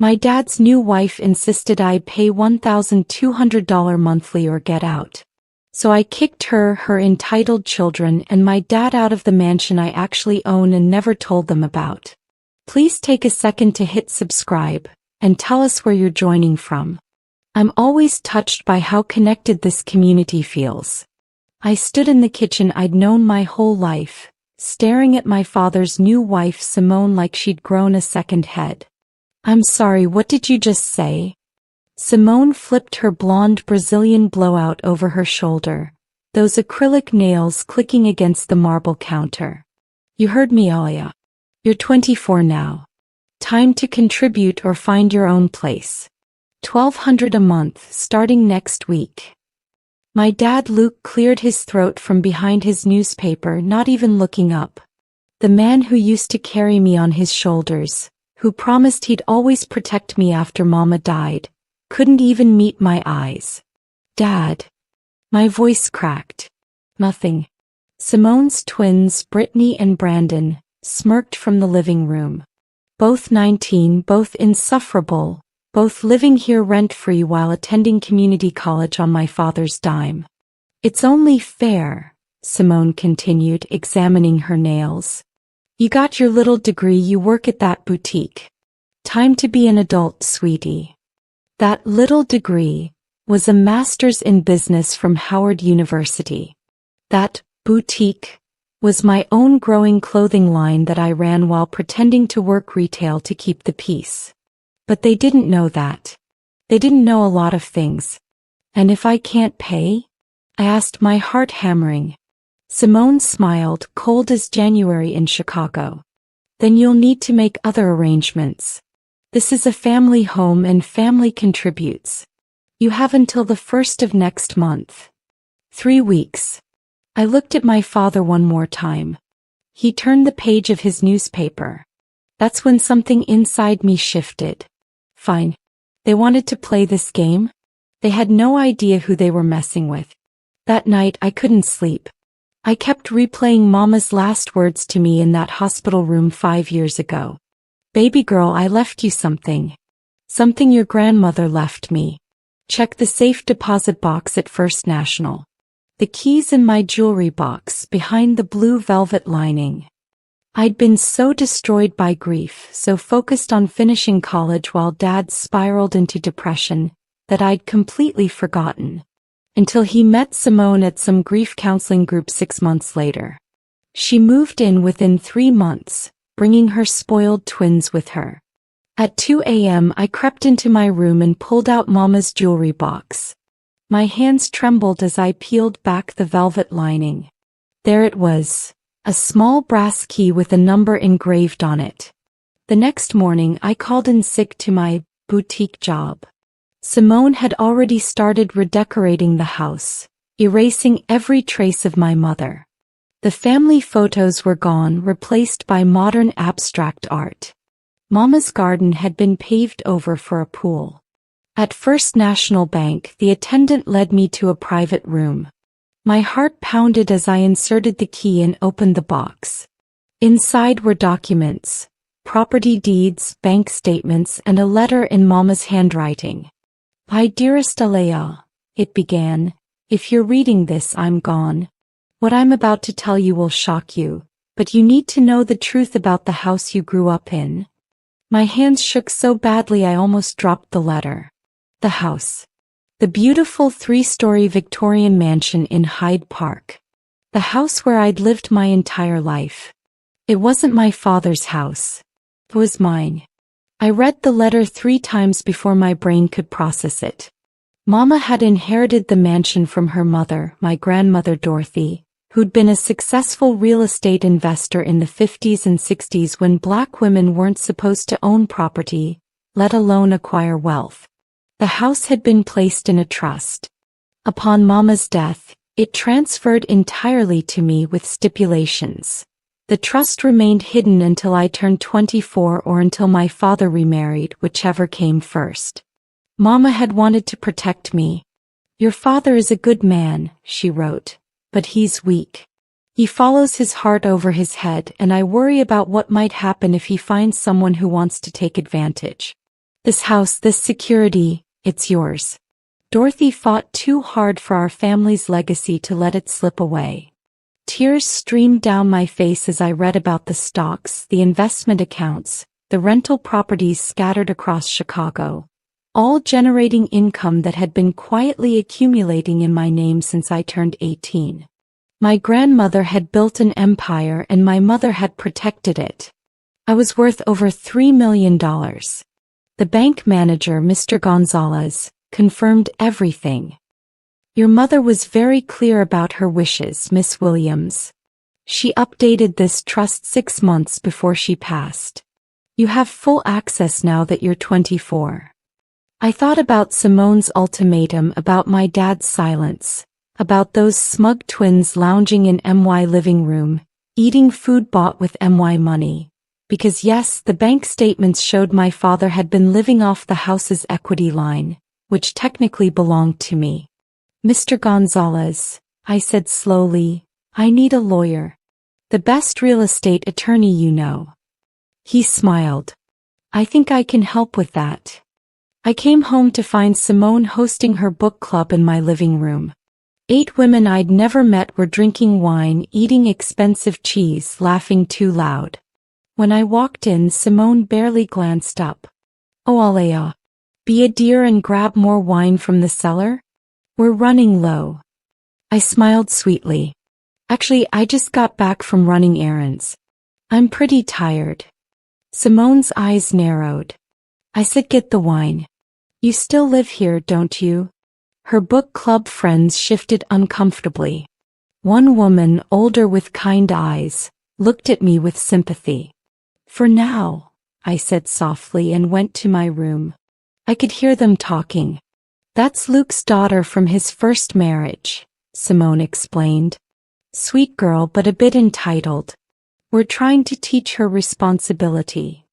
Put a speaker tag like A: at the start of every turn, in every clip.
A: My dad's new wife insisted I pay $1,200 monthly or get out. So I kicked her entitled children and my dad out of the mansion I actually own and never told them about. Please take a second to hit subscribe and tell us where you're joining from. I'm always touched by how connected this community feels. I stood in the kitchen I'd known my whole life, staring at my father's new wife Simone like she'd grown a second head. I'm sorry, what did you just say? Simone flipped her blonde Brazilian blowout over her shoulder, those acrylic nails clicking against the marble counter. You heard me, Alia. You're 24 now. Time to contribute or find your own place. $1,200 a month starting next week. My dad Luke cleared his throat from behind his newspaper, not even looking up. The man who used to carry me on his shoulders, who promised he'd always protect me after Mama died, couldn't even meet my eyes. Dad. My voice cracked. Nothing. Simone's twins, Brittany and Brandon, smirked from the living room. Both 19, both insufferable, both living here rent-free while attending community college on my father's dime. It's only fair, Simone continued, examining her nails. You got your little degree, you work at that boutique. Time to be an adult, sweetie. That little degree was a master's in business from Howard University. That boutique was my own growing clothing line that I ran while pretending to work retail to keep the peace. But they didn't know that. They didn't know a lot of things. And if I can't pay? I asked, my heart hammering. Simone smiled, cold as January in Chicago. Then you'll need to make other arrangements. This is a family home and family contributes. You have until the 1st of next month. 3 weeks. I looked at my father one more time. He turned the page of his newspaper. That's when something inside me shifted. Fine. They wanted to play this game? They had no idea who they were messing with. That night I couldn't sleep. I kept replaying Mama's last words to me in that hospital room 5 years ago. Baby girl, I left you something. Something your grandmother left me. Check the safe deposit box at First National. The keys in my jewelry box behind the blue velvet lining. I'd been so destroyed by grief, so focused on finishing college while Dad spiraled into depression, that I'd completely forgotten. Until he met Simone at some grief counseling group 6 months later. She moved in within 3 months, bringing her spoiled twins with her. At 2 a.m. I crept into my room and pulled out Mama's jewelry box. My hands trembled as I peeled back the velvet lining. There it was. A small brass key with a number engraved on it. The next morning I called in sick to my boutique job. Simone had already started redecorating the house, erasing every trace of my mother. The family photos were gone, replaced by modern abstract art. Mama's garden had been paved over for a pool. At First National Bank, the attendant led me to a private room. My heart pounded as I inserted the key and opened the box. Inside were documents, property deeds, bank statements, and a letter in Mama's handwriting. My dearest Alea, it began, if you're reading this, I'm gone. What I'm about to tell you will shock you, but you need to know the truth about the house you grew up in. My hands shook so badly I almost dropped the letter. The house. The beautiful 3-story Victorian mansion in Hyde Park. The house where I'd lived my entire life. It wasn't my father's house. It was mine. I read the letter 3 times before my brain could process it. Mama had inherited the mansion from her mother, my grandmother Dorothy, who'd been a successful real estate investor in the 50s and 60s when black women weren't supposed to own property, let alone acquire wealth. The house had been placed in a trust. Upon Mama's death, it transferred entirely to me with stipulations. The trust remained hidden until I turned 24 or until my father remarried, whichever came first. Mama had wanted to protect me. Your father is a good man, she wrote, but he's weak. He follows his heart over his head, and I worry about what might happen if he finds someone who wants to take advantage. This house, this security, it's yours. Dorothy fought too hard for our family's legacy to let it slip away. Tears streamed down my face as I read about the stocks, the investment accounts, the rental properties scattered across Chicago, all generating income that had been quietly accumulating in my name since I turned 18. My grandmother had built an empire and my mother had protected it. I was worth over $3 million. The bank manager, Mr. Gonzalez, confirmed everything. Your mother was very clear about her wishes, Miss Williams. She updated this trust 6 months before she passed. You have full access now that you're 24. I thought about Simone's ultimatum, about my dad's silence, about those smug twins lounging in MY living room, eating food bought with MY money. Because yes, the bank statements showed my father had been living off the house's equity line, which technically belonged to me. Mr. Gonzalez, I said slowly, I need a lawyer. The best real estate attorney you know. He smiled. I think I can help with that. I came home to find Simone hosting her book club in my living room. 8 women I'd never met were drinking wine, eating expensive cheese, laughing too loud. When I walked in, Simone barely glanced up. Oh, Alea. Be a dear and grab more wine from the cellar? We're running low. I smiled sweetly. Actually, I just got back from running errands. I'm pretty tired. Simone's eyes narrowed. I said, get the wine. You still live here, don't you? Her book club friends shifted uncomfortably. One woman, older with kind eyes, looked at me with sympathy. For now, I said softly and went to my room. I could hear them talking. That's Luke's daughter from his first marriage, Simone explained. Sweet girl but a bit entitled. We're trying to teach her responsibility.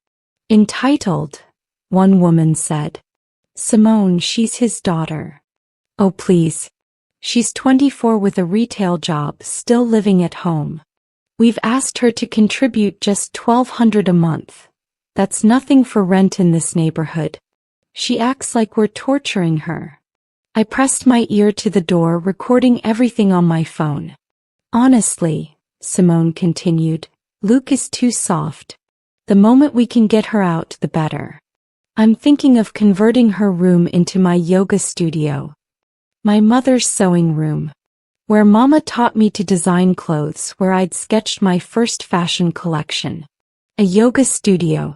A: Entitled, one woman said. Simone, she's his daughter. Oh please. She's 24 with a retail job, still living at home. We've asked her to contribute just $1,200 a month. That's nothing for rent in this neighborhood. She acts like we're torturing her. I pressed my ear to the door, recording everything on my phone. Honestly, Simone continued, Luke is too soft. The moment we can get her out, the better. I'm thinking of converting her room into my yoga studio. My mother's sewing room. Where Mama taught me to design clothes, where I'd sketched my first fashion collection. A yoga studio.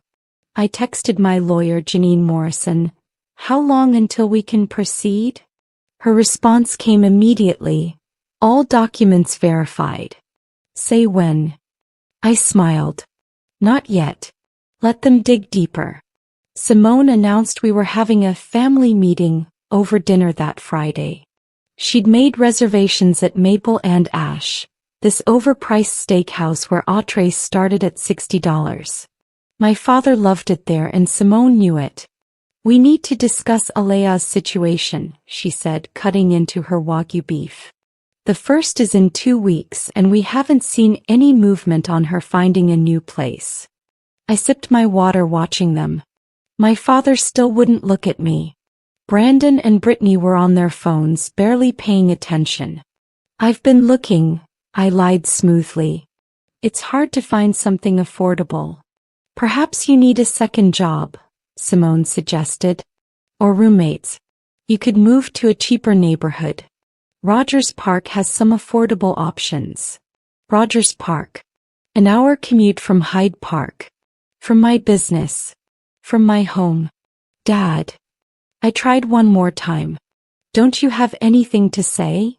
A: I texted my lawyer, Janine Morrison. How long until we can proceed? Her response came immediately. All documents verified. Say when. I smiled. Not yet. Let them dig deeper. Simone announced we were having a family meeting over dinner that Friday. She'd made reservations at Maple and Ash, this overpriced steakhouse where entrees started at $60. My father loved it there and Simone knew it. We need to discuss Alea's situation, she said, cutting into her Wagyu beef. The first is in 2 weeks and we haven't seen any movement on her finding a new place. I sipped my water watching them. My father still wouldn't look at me. Brandon and Brittany were on their phones, barely paying attention. I've been looking, I lied smoothly. It's hard to find something affordable. Perhaps you need a second job, Simone suggested. Or roommates. You could move to a cheaper neighborhood. Rogers Park has some affordable options. Rogers Park. An hour commute from Hyde Park. From my business. From my home. Dad. I tried one more time. Don't you have anything to say?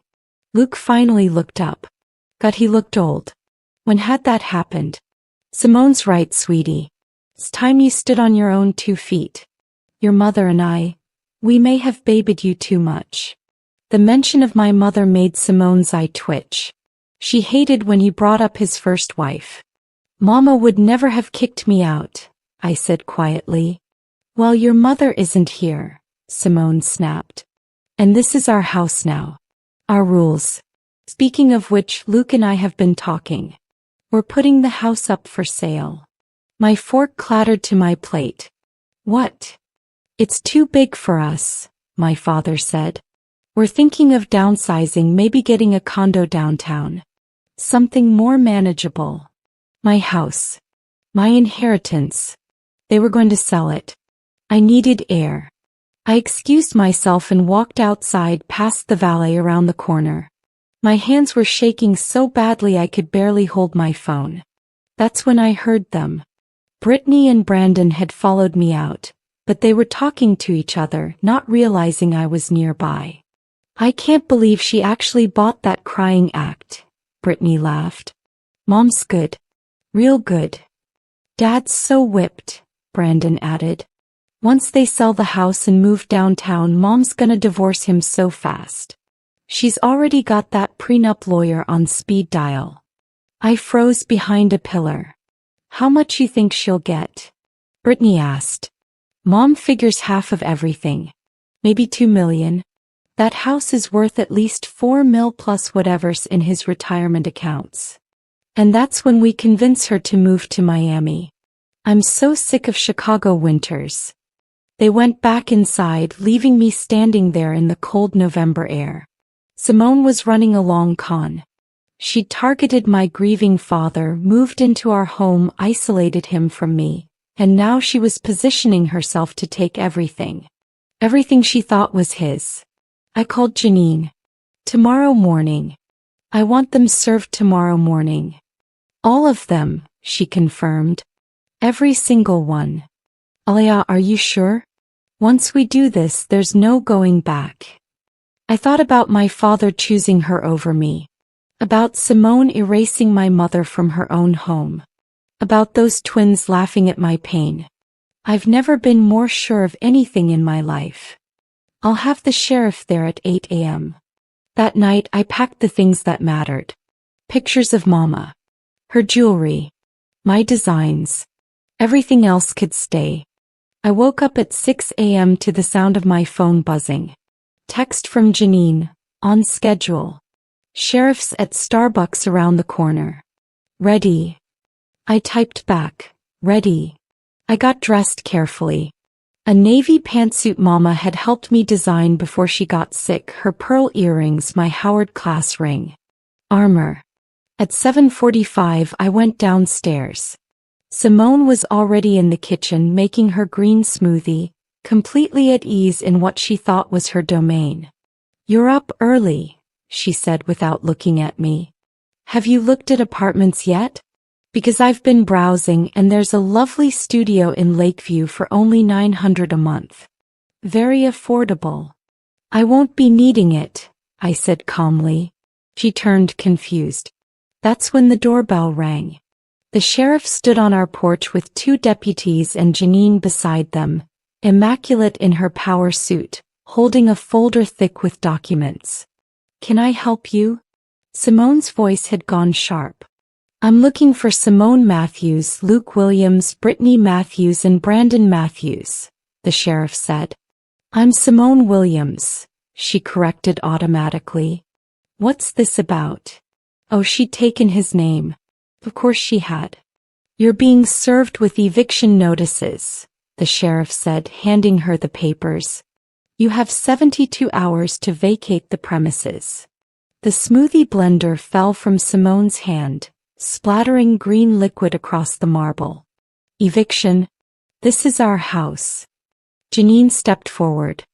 A: Luke finally looked up. God, he looked old. When had that happened? Simone's right, sweetie. It's time you stood on your own 2 feet. Your mother and I, we may have babied you too much. The mention of my mother made Simone's eye twitch. She hated when he brought up his first wife. Mama would never have kicked me out, I said quietly. Well, your mother isn't here, Simone snapped. And this is our house now. Our rules. Speaking of which, Luke and I have been talking. We're putting the house up for sale. My fork clattered to my plate. What? It's too big for us, my father said. We're thinking of downsizing, maybe getting a condo downtown. Something more manageable. My house. My inheritance. They were going to sell it. I needed air. I excused myself and walked outside past the valet around the corner. My hands were shaking so badly I could barely hold my phone. That's when I heard them. Brittany and Brandon had followed me out, but they were talking to each other, not realizing I was nearby. I can't believe she actually bought that crying act, Brittany laughed. Mom's good. Real good. Dad's so whipped, Brandon added. Once they sell the house and move downtown, Mom's gonna divorce him so fast. She's already got that prenup lawyer on speed dial. I froze behind a pillar. How much you think she'll get? Brittany asked. Mom figures half of everything. Maybe 2 million. That house is worth at least 4 mil plus whatever's in his retirement accounts. And that's when we convince her to move to Miami. I'm so sick of Chicago winters. They went back inside, leaving me standing there in the cold November air. Simone was running a long con. She'd targeted my grieving father, moved into our home, isolated him from me, and now she was positioning herself to take everything. Everything she thought was his. I called Janine. Tomorrow morning. I want them served tomorrow morning. All of them, she confirmed. Every single one. Alea, are you sure? Once we do this, there's no going back. I thought about my father choosing her over me. About Simone erasing my mother from her own home. About those twins laughing at my pain. I've never been more sure of anything in my life. I'll have the sheriff there at 8 a.m. That night I packed the things that mattered. Pictures of Mama. Her jewelry. My designs. Everything else could stay. I woke up at 6 a.m. to the sound of my phone buzzing. Text from Janine. On schedule. Sheriff's at Starbucks around the corner. Ready. I typed back. Ready. I got dressed carefully. A navy pantsuit Mama had helped me design before she got sick, her pearl earrings, my Howard class ring. Armor. At 7:45 I went downstairs. Simone was already in the kitchen making her green smoothie, completely at ease in what she thought was her domain. You're up early, she said without looking at me. Have you looked at apartments yet? Because I've been browsing and there's a lovely studio in Lakeview for only $900 a month. Very affordable. I won't be needing it, I said calmly. She turned confused. That's when the doorbell rang. The sheriff stood on our porch with 2 deputies and Janine beside them, immaculate in her power suit, holding a folder thick with documents. Can I help you? Simone's voice had gone sharp. I'm looking for Simone Matthews, Luke Williams, Brittany Matthews and Brandon Matthews, the sheriff said. I'm Simone Williams, she corrected automatically. What's this about? Oh, she'd taken his name. Of course she had. You're being served with eviction notices, the sheriff said, handing her the papers. You have 72 hours to vacate the premises. The smoothie blender fell from Simone's hand, splattering green liquid across the marble. Eviction? This is our house. Janine stepped forward.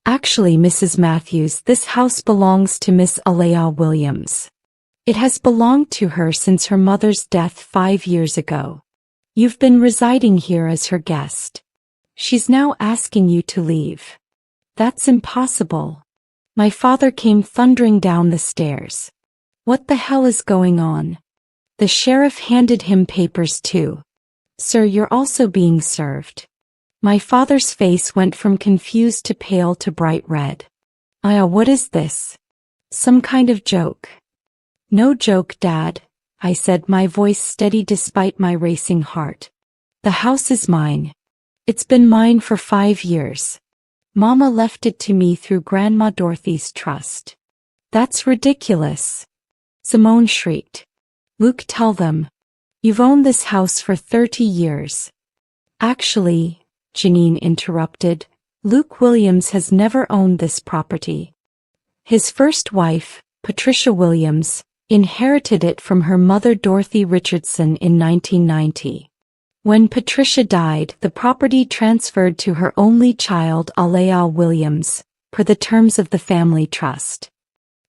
A: Actually, Mrs. Matthews, this house belongs to Miss Alea Williams. It has belonged to her since her mother's death 5 years ago. You've been residing here as her guest. She's now asking you to leave. That's impossible. My father came thundering down the stairs. What the hell is going on? The sheriff handed him papers too. Sir, you're also being served. My father's face went from confused to pale to bright red. Aya, what is this? Some kind of joke. No joke, Dad, I said, my voice steady despite my racing heart. The house is mine. It's been mine for 5 years. Mama left it to me through Grandma Dorothy's trust. That's ridiculous. Simone shrieked. Luke, tell them. You've owned this house for 30 years. Actually, Janine interrupted, Luke Williams has never owned this property. His first wife, Patricia Williams, inherited it from her mother Dorothy Richardson in 1990. When Patricia died, the property transferred to her only child Alea Williams, per the terms of the family trust.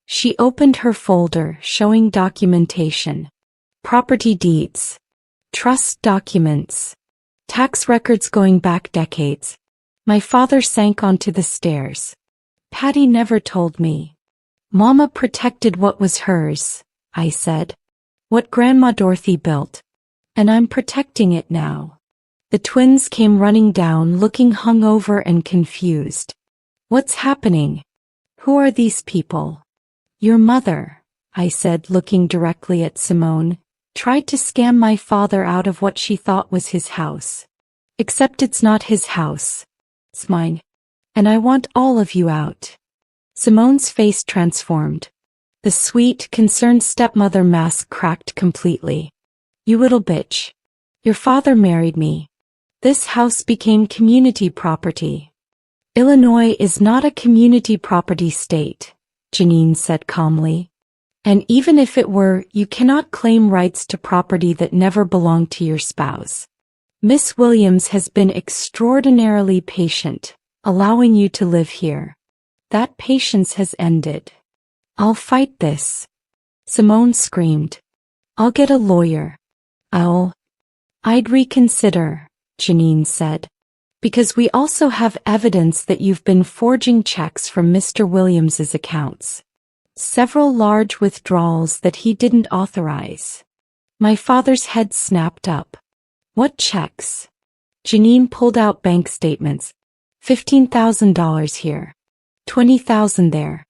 A: She opened her folder showing documentation. Property deeds. Trust documents. Tax records going back decades. My father sank onto the stairs. Patty never told me. Mama protected what was hers, I said. What Grandma Dorothy built. And I'm protecting it now. The twins came running down looking hungover and confused. What's happening? Who are these people? Your mother, I said looking directly at Simone, tried to scam my father out of what she thought was his house. Except it's not his house. It's mine. And I want all of you out. Simone's face transformed. The sweet, concerned stepmother mask cracked completely. You little bitch. Your father married me. This house became community property. Illinois is not a community property state, Janine said calmly. And even if it were, you cannot claim rights to property that never belonged to your spouse. Miss Williams has been extraordinarily patient, allowing you to live here. That patience has ended. I'll fight this. Simone screamed. I'll get a lawyer. I'd reconsider, Janine said. Because we also have evidence that you've been forging checks from Mr. Williams's accounts. Several large withdrawals that he didn't authorize. My father's head snapped up. What checks? Janine pulled out bank statements. $15,000 here. $20,000 there.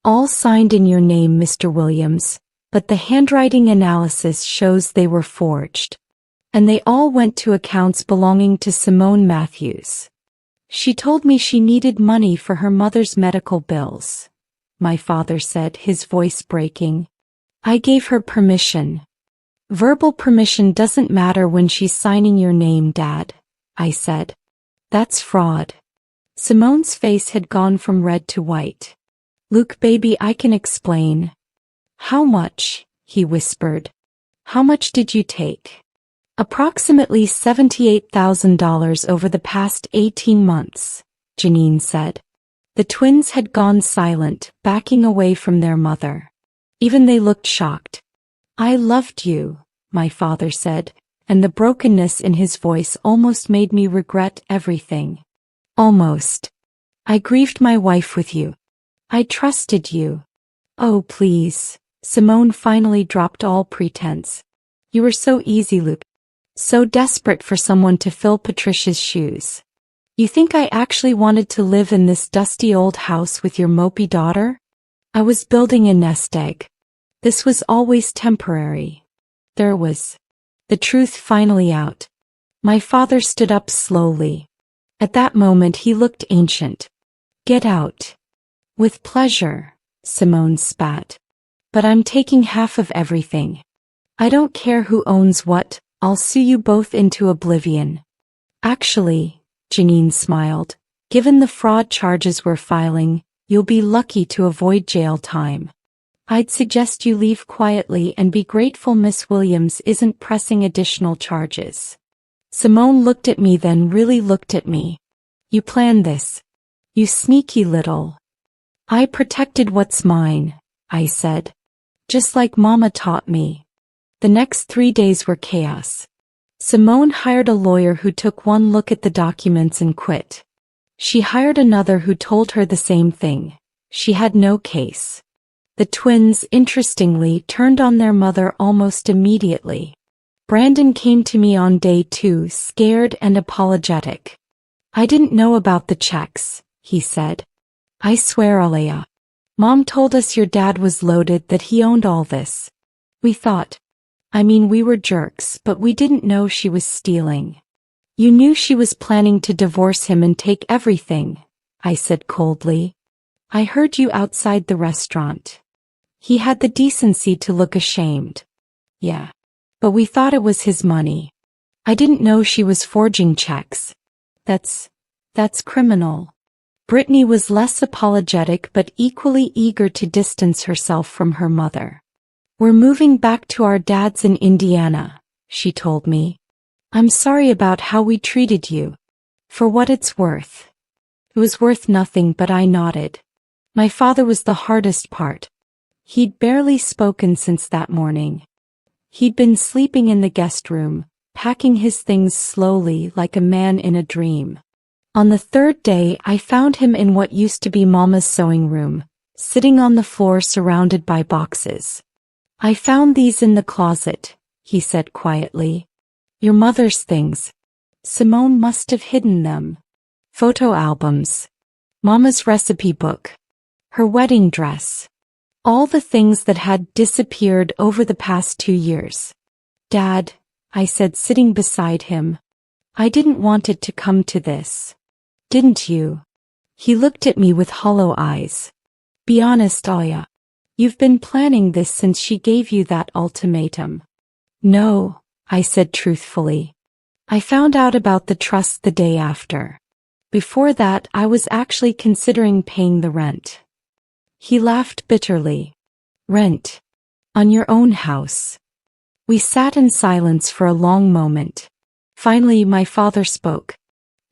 A: All signed in your name, Mr. Williams, but the handwriting analysis shows they were forged. And they all went to accounts belonging to Simone Matthews. She told me she needed money for her mother's medical bills. My father said, his voice breaking. I gave her permission. Verbal permission doesn't matter when she's signing your name, Dad, I said. That's fraud. Simone's face had gone from red to white. Luke, baby, I can explain. How much? He whispered. How much did you take? Approximately $78,000 over the past 18 months, Janine said. The twins had gone silent, backing away from their mother. Even they looked shocked. I loved you, my father said, and the brokenness in his voice almost made me regret everything. Almost. I grieved my wife with you. I trusted you. Oh, please. Simone finally dropped all pretense. You were so easy, Luke. So desperate for someone to fill Patricia's shoes. You think I actually wanted to live in this dusty old house with your mopey daughter? I was building a nest egg. This was always temporary. There was the truth finally out. My father stood up slowly. At that moment he looked ancient. Get out. With pleasure, Simone spat. But I'm taking half of everything. I don't care who owns what, I'll sue you both into oblivion. Actually, Janine smiled, given the fraud charges we're filing, you'll be lucky to avoid jail time. I'd suggest you leave quietly and be grateful Miss Williams isn't pressing additional charges. Simone looked at me, then really looked at me. You planned this. You sneaky little. I protected what's mine, I said. Just like Mama taught me. The next 3 days were chaos. Simone hired a lawyer who took one look at the documents and quit. She hired another who told her the same thing. She had no case. The twins, interestingly, turned on their mother almost immediately. Brandon came to me on day 2, scared and apologetic. I didn't know about the checks, he said. I swear, Alea. Mom told us your dad was loaded, that he owned all this. We thought. We were jerks, but we didn't know she was stealing. You knew she was planning to divorce him and take everything, I said coldly. I heard you outside the restaurant. He had the decency to look ashamed. Yeah. But we thought it was his money. I didn't know she was forging checks. That's criminal. Brittany was less apologetic but equally eager to distance herself from her mother. "We're moving back to our dad's in Indiana," she told me. "I'm sorry about how we treated you. For what it's worth." It was worth nothing, but I nodded. My father was the hardest part. He'd barely spoken since that morning. He'd been sleeping in the guest room, packing his things slowly like a man in a dream. On the third day, I found him in what used to be Mama's sewing room, sitting on the floor surrounded by boxes. "I found these in the closet," he said quietly. "Your mother's things. Simone must have hidden them. Photo albums. Mama's recipe book. Her wedding dress. All the things that had disappeared over the past 2 years. Dad," I said, sitting beside him, "I didn't want it to come to this. Didn't you?" He looked at me with hollow eyes. "Be honest, Aya. You've been planning this since she gave you that ultimatum." "No," I said truthfully. "I found out about the trust the day after. Before that, I was actually considering paying the rent." He laughed bitterly. "Rent? On your own house?" We sat in silence for a long moment. Finally, my father spoke.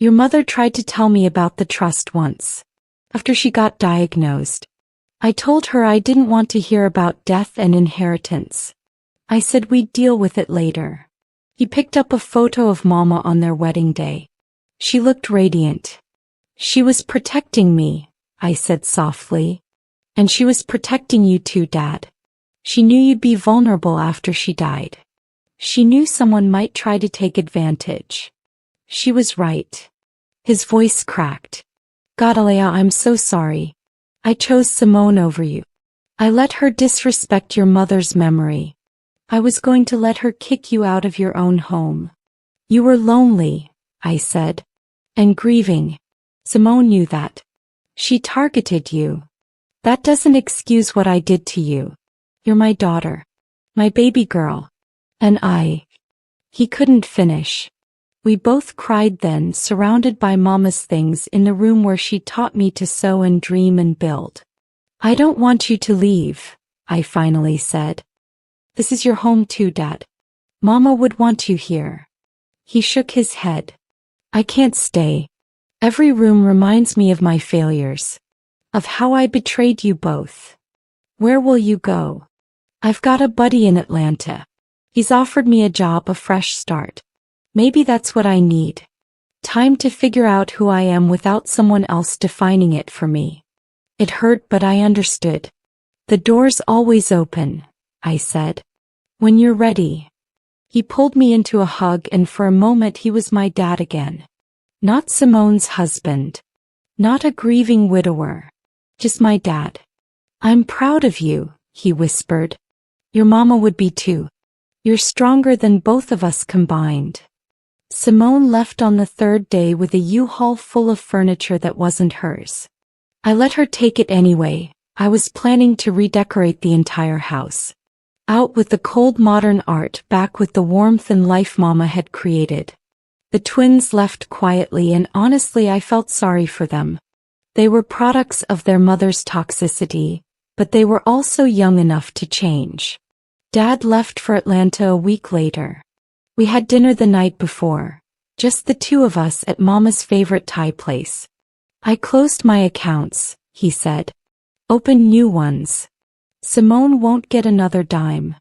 A: "Your mother tried to tell me about the trust once. After she got diagnosed. I told her I didn't want to hear about death and inheritance. I said we'd deal with it later." He picked up a photo of Mama on their wedding day. She looked radiant. "She was protecting me," I said softly. "And she was protecting you too, Dad. She knew you'd be vulnerable after she died. She knew someone might try to take advantage. She was right." His voice cracked. "God, Alea, I'm so sorry. I chose Simone over you. I let her disrespect your mother's memory. I was going to let her kick you out of your own home. You were lonely," I said, "and grieving. Simone knew that. She targeted you. That doesn't excuse what I did to you. You're my daughter. My baby girl. And I..." He couldn't finish. We both cried then, surrounded by Mama's things in the room where she taught me to sew and dream and build. "I don't want you to leave," I finally said. "This is your home too, Dad. Mama would want you here." He shook his head. "I can't stay. Every room reminds me of my failures. Of how I betrayed you both." "Where will you go?" "I've got a buddy in Atlanta. He's offered me a job, a fresh start. Maybe that's what I need. Time to figure out who I am without someone else defining it for me." It hurt, but I understood. "The door's always open," I said. "When you're ready." He pulled me into a hug, and for a moment he was my dad again. Not Simone's husband. Not a grieving widower. Just my dad. "I'm proud of you," he whispered. "Your mama would be too. You're stronger than both of us combined." Simone left on the third day with a U-Haul full of furniture that wasn't hers. I let her take it anyway. I was planning to redecorate the entire house. Out with the cold modern art, back with the warmth and life Mama had created. The twins left quietly, and honestly I felt sorry for them. They were products of their mother's toxicity, but they were also young enough to change. Dad left for Atlanta a week later. We had dinner the night before, just the two of us at Mama's favorite Thai place. "I closed my accounts," he said. "Opened new ones. Simone won't get another dime."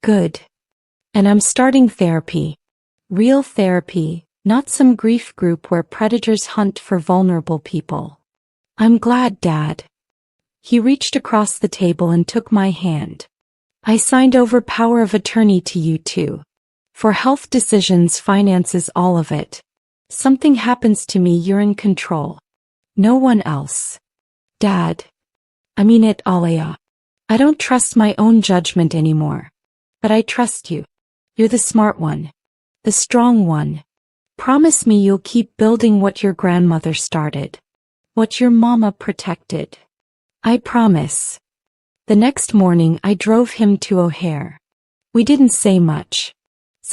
A: "Good. And I'm starting therapy. Real therapy, not some grief group where predators hunt for vulnerable people." "I'm glad, Dad." He reached across the table and took my hand. "I signed over power of attorney to you too. For health decisions, finances, all of it. Something happens to me, you're in control. No one else." "Dad. I mean it, Alea. I don't trust my own judgment anymore. But I trust you. You're the smart one. The strong one. Promise me you'll keep building what your grandmother started. What your mama protected." "I promise." The next morning I drove him to O'Hare. We didn't say much.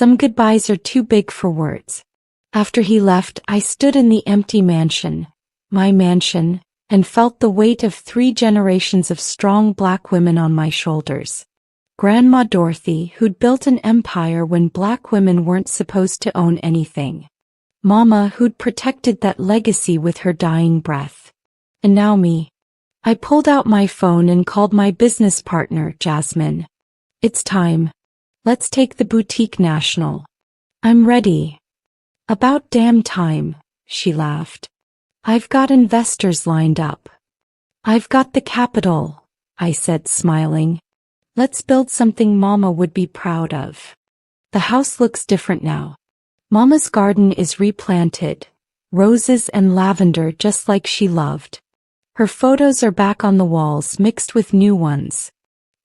A: Some goodbyes are too big for words. After he left, I stood in the empty mansion, my mansion, and felt the weight of 3 generations of strong Black women on my shoulders. Grandma Dorothy, who'd built an empire when Black women weren't supposed to own anything. Mama, who'd protected that legacy with her dying breath. And now me. I pulled out my phone and called my business partner, Jasmine. It's time. Let's take the boutique national. I'm ready. About damn time, she laughed. I've got investors lined up. I've got the capital, I said, smiling. Let's build something Mama would be proud of. The house looks different now. Mama's garden is replanted, roses and lavender just like she loved. Her photos are back on the walls mixed with new ones.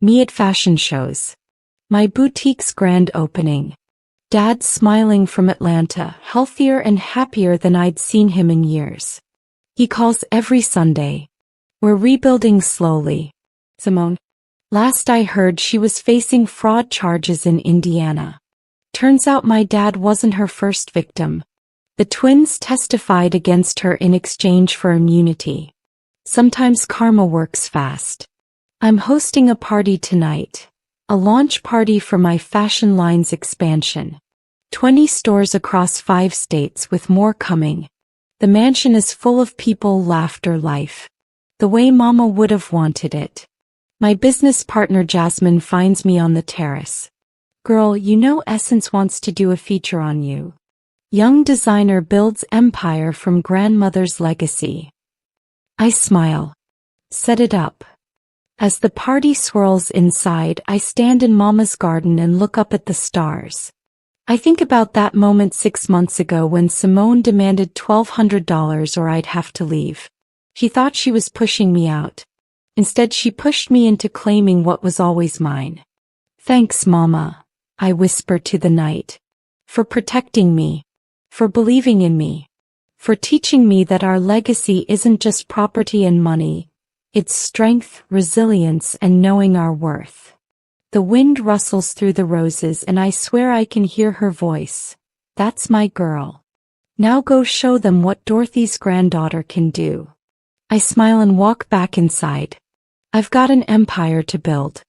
A: Me at fashion shows. My boutique's grand opening. Dad smiling from Atlanta, healthier and happier than I'd seen him in years. He calls every Sunday. We're rebuilding slowly. Simone. Last I heard she was facing fraud charges in Indiana. Turns out my dad wasn't her first victim. The twins testified against her in exchange for immunity. Sometimes karma works fast. I'm hosting a party tonight. A launch party for my fashion line's expansion. 20 stores across 5 states with more coming. The mansion is full of people, laughter, life. The way Mama would have wanted it. My business partner Jasmine finds me on the terrace. Girl, you know Essence wants to do a feature on you. Young designer builds empire from grandmother's legacy. I smile. Set it up. As the party swirls inside, I stand in Mama's garden and look up at the stars. I think about that moment 6 months ago when Simone demanded $1,200 or I'd have to leave. She thought she was pushing me out. Instead, she pushed me into claiming what was always mine. Thanks, Mama, I whisper to the night. For protecting me. For believing in me. For teaching me that our legacy isn't just property and money. It's strength, resilience, and knowing our worth. The wind rustles through the roses and I swear I can hear her voice. That's my girl. Now go show them what Dorothy's granddaughter can do. I smile and walk back inside. I've got an empire to build.